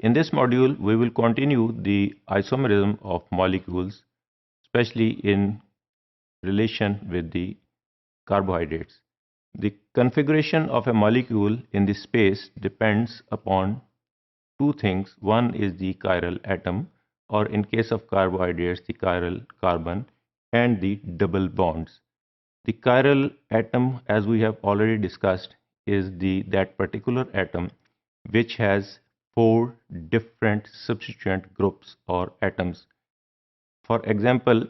In this module, we will continue the isomerism of molecules, especially in relation with the carbohydrates. The configuration of a molecule in the space depends upon two things. One is the chiral atom, or in case of carbohydrates, the chiral carbon, and the double bonds. The chiral atom, as we have already discussed, is that particular atom which has four different substituent groups or atoms. For example,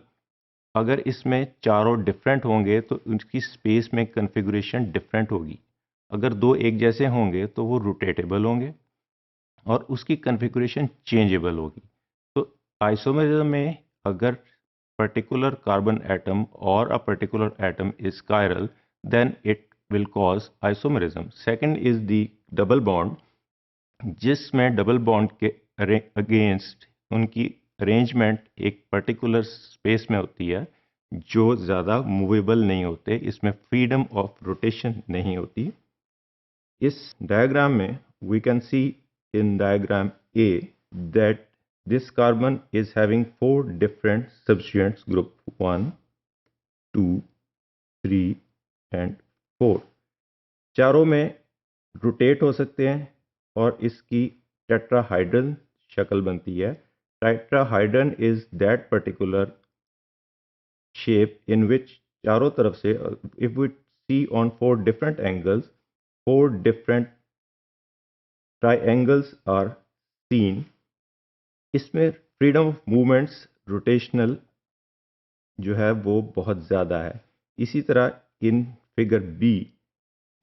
अगर इसमें चारों different होंगे तो उनकी space में configuration different होगी. अगर दो एक जैसे होंगे तो वो रोटेटेबल होंगे और उसकी कन्फिगरेशन चेंजेबल होगी. तो आइसोमेरिज्म में अगर particular carbon atom or a particular atom is chiral, then it will cause isomerism. Second is the double bond, जिसमें डबल बॉन्ड के अगेंस्ट उनकी अरेंजमेंट एक पर्टिकुलर स्पेस में होती है जो ज़्यादा मूवेबल नहीं होते, इसमें फ्रीडम ऑफ रोटेशन नहीं होती. इस डायग्राम में we can see in diagram a that this carbon is having four different substituents group 1, 2, 3 and 4. चारों में रोटेट हो सकते हैं और इसकी टेट्राहाइड्रल शक्ल बनती है. Tetrahedron is that particular shape in which चारों तरफ से, if we see on four different angles, four different triangles are seen. इसमें फ्रीडम ऑफ मूवमेंट्स रोटेशनल जो है वो बहुत ज़्यादा है. इसी तरह इन फिगर बी,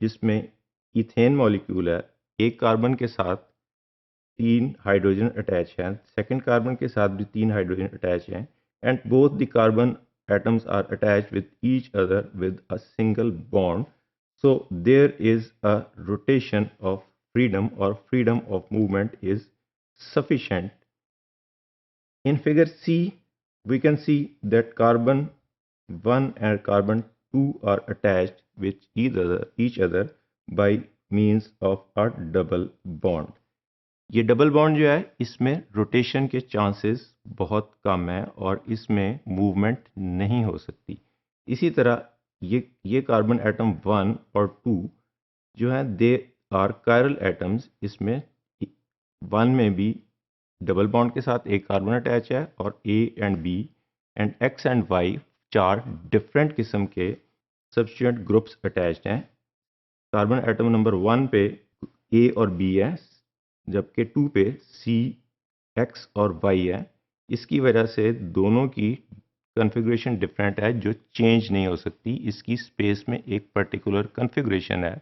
जिसमें इथेन मॉलिक्यूल है, एक कार्बन के साथ तीन हाइड्रोजन अटैच हैं, सेकंड कार्बन के साथ भी तीन हाइड्रोजन अटैच हैं, and both the carbon atoms are attached with each other with a single bond. So there is a rotation of freedom और freedom of movement is sufficient. In figure C, we can see that carbon 1 and carbon 2 are attached with each other by means of a double bond. ये double bond जो है इसमें rotation के chances बहुत कम है और इसमें मूवमेंट नहीं हो सकती. इसी तरह ये कार्बन एटम 1 और 2 जो है दे आर कायरल एटम्स. इसमें 1 में भी डबल बॉन्ड के साथ एक कार्बन अटैच है और A and B and X and Y चार डिफरेंट किस्म के सब्स्टिट्यूएंट ग्रुप्स अटैच्ड हैं. कार्बन एटम नंबर 1 पे ए और बी है, जबकि 2 पे सी, एक्स और वाई है. इसकी वजह से दोनों की कन्फिगरेशन डिफरेंट है जो चेंज नहीं हो सकती. इसकी स्पेस में एक पर्टिकुलर कन्फिगरेशन है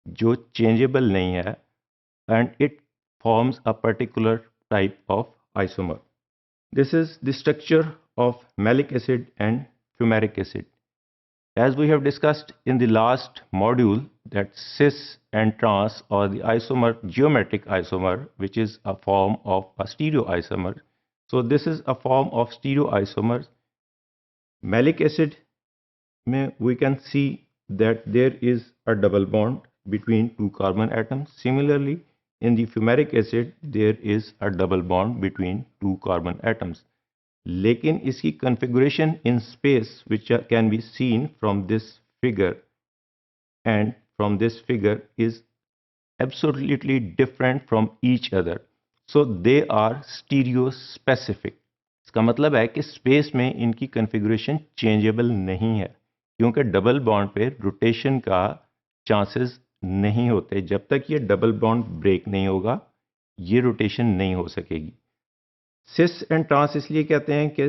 जो चेंजेबल नहीं है and it forms a particular type of isomer. This is the structure of malic acid and fumaric acid. As we have discussed in the last module that cis and trans or the isomer, geometric isomer, which is a form of a stereoisomer. So this is a form of stereoisomer. Malic acid mein we can see that there is a double bond between two carbon atoms. Similarly, in the fumaric acid, there is a double bond between two carbon atoms. लेकिन इसकी configuration in space, which can be seen from this figure and from this figure, is absolutely different from each other. So they are stereospecific. इसका मतलब है कि space में इनकी configuration changeable नहीं है क्योंकि डबल बॉन्ड पे रोटेशन का चांसेस नहीं होते. जब तक ये डबल बॉन्ड ब्रेक नहीं होगा ये रोटेशन नहीं हो सकेगी. सिस एंड ट्रांस इसलिए कहते हैं कि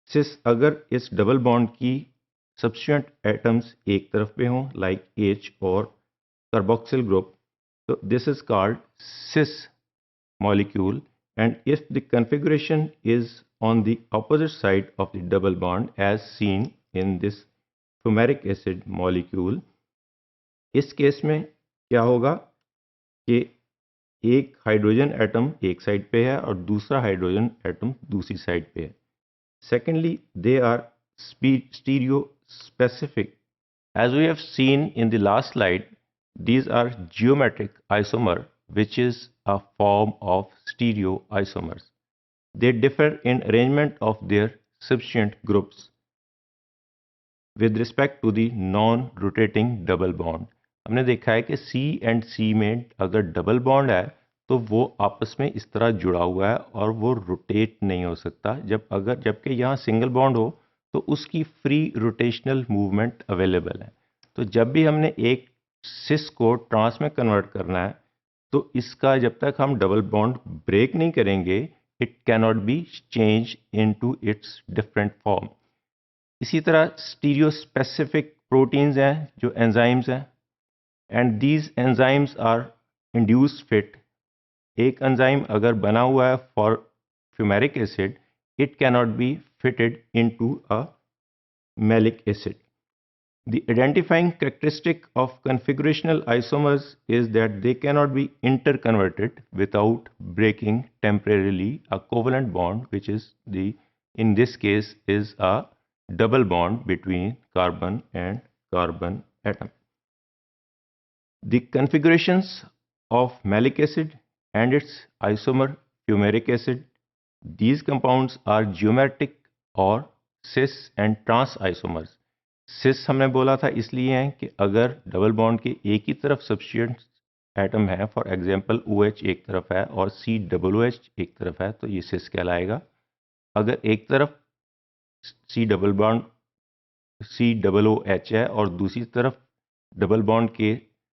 सिस अगर इस डबल बॉन्ड की सब्स्टिट्यूएंट एटम्स एक तरफ पे हों लाइक H और कार्बोक्सिल ग्रुप, तो this is called cis molecule, and if the configuration is on the opposite side of the double bond as seen in this fumaric acid molecule, इस case में क्या होगा कि एक हाइड्रोजन एटम एक side पे है और दूसरा हाइड्रोजन एटम दूसरी साइड पे है. Secondly, they are stereo specific. As we have seen in the last slide, these are geometric isomer, which is a form of stereoisomers. They differ in arrangement of their substituent groups with respect to the non-rotating double bond. हमने देखा है कि C and C में अगर double bond है तो वो आपस में इस तरह जुड़ा हुआ है और वो रोटेट नहीं हो सकता, जबकि यहाँ सिंगल बॉन्ड हो तो उसकी फ्री रोटेशनल मूवमेंट अवेलेबल है। तो जब भी हमने एक सिस को ट्रांस में कन्वर्ट करना है तो इसका जब तक हम डबल बॉन्ड ब्रेक नहीं करेंगे it cannot be change into its different form. इसी तरह स्टीरियो स्पेसिफिक प्रोटीन्स हैं जो एंजाइम्स हैं, and these enzymes are induce fit. एक एंजाइम अगर बना हुआ है for fumaric acid it cannot be fitted into a malic acid. The identifying characteristic of configurational isomers is that they cannot be interconverted without breaking temporarily a covalent bond, which is in this case is a double bond between carbon and carbon atom. The configurations of malic acid and its isomer fumaric acid, these compounds are geometric or cis and trans isomers. सिस हमने बोला था इसलिए है कि अगर double bond के एक ही तरफ सब्स्टिट्यूएंट एटम है, फॉर एग्जांपल OH एक तरफ है और COOH एक तरफ है तो ये सिस कहलाएगा। अगर एक तरफ COOH है और दूसरी तरफ डबल बॉन्ड के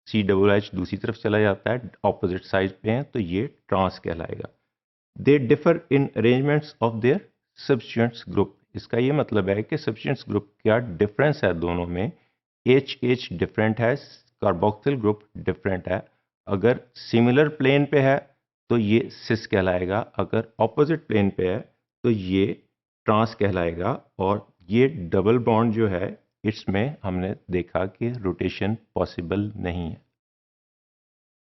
COOH दूसरी तरफ चला जाता है, ऑपोजिट साइड पे है, तो ये ट्रांस कहलाएगा। They differ in arrangements of their substituents group. इसका ये मतलब है कि सब्स्टिट्यूएंट्स ग्रुप क्या डिफरेंस है दोनों में। HH डिफरेंट है, कार्बोक्सिल ग्रुप डिफरेंट है। अगर सिमिलर प्लेन पे है तो ये सिस कहलाएगा, अगर ऑपोजिट प्लेन पे है तो ये ट्रांस कहलाएगा। और ये डबल बॉन्ड जो है इसमें हमने देखा कि रोटेशन पॉसिबल नहीं है।